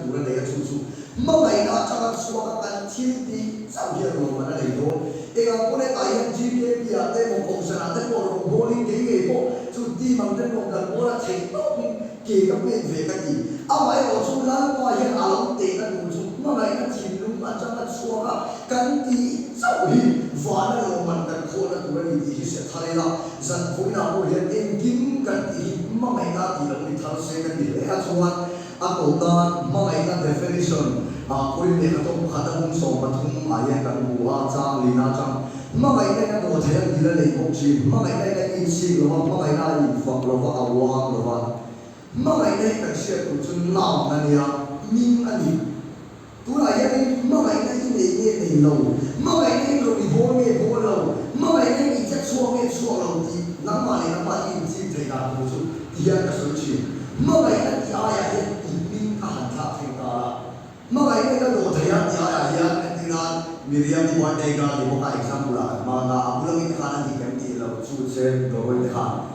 tu ra le chu chu mangai na chaka suwa kan thi ti sau hi ro mana le do e ga ko le tai han gpa ya te mo ko sana te ko ro bowling ke nge ko chu ti mang te ko kan ko la thei to ke ga pe ve ka ti a mai o chu la ko hi a lo te na du chu mangai na thin lu ma chaka suwa kan ti sau hi va na lo man kan ko na tu ra ni hi se thai la zan ko na ko hi en kim kan ti mangai na ti lo ni thar se kan ti le a chuan a ko ta mangai na definition kuri ne ka to khata hum so pathum aya kan buwa chang lina chang mangai ne ka do thaya dila le ko chi mangai ne ka in si lo mangai na in fak lo wa awa lo wa mangai ne ka share ku chun naw na nia min ani tu la ya ni mangai ne ni ne lo mangai ne lo ni bo lo mangai ne ni cha chuo lo ti na ma le na ma in si thai ka ku chu dia ka so chi mangai ne ti aya ye min ka han tha thai ka mangai ne ka do thaya ti aya ya ti na Miriam di buat tega di buka example lah, mana abulang ini kan di kanti lah, suci doa ini kan.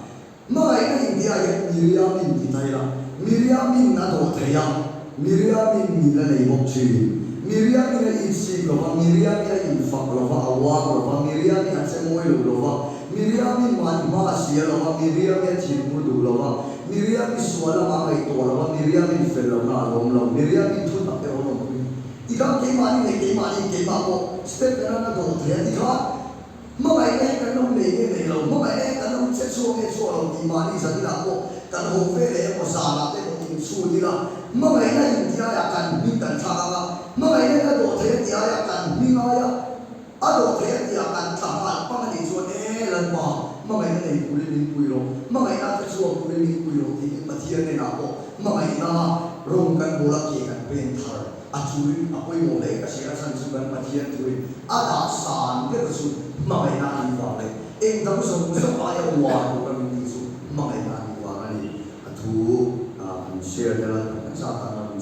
Mangai kan India ya Miriam ini Thailand, Miriam ini nado Thailand, Miriam ini nila lebok ciri, Miriam ini isi loh, Miriam ini infak loh, awak loh, Miriam ini semua loh, Miriam ini masih loh, Miriam ini cipu loh, Miriam ini suara mangai tu loh, Miriam ini film loh, Miriam ini tu tak loh. Ikaw kay mani kay babo step na do thaya dikha mabai ne kan no ne lo mabai ne kan no che so lo di mani sa di la ko kan ho fe le ko sa la te ko in su di la mabai na in dia ya kan min kan tha ga mabai ne ka do thaya dia ya kan min ga ya a do thaya dia kan tha ha pa ni so ne lan ma mabai ne ku le min ku lo mabai na ka so ku le min ku lo ti ma thia ne na ko mabai na rong kan bola ke kan pen thar Acuri apa yang mulai kasih rasa sukan patian tuh ada san dia tu makai nani wale tahu semua yang wah bukan itu makai nani wale itu share dalam kesehatan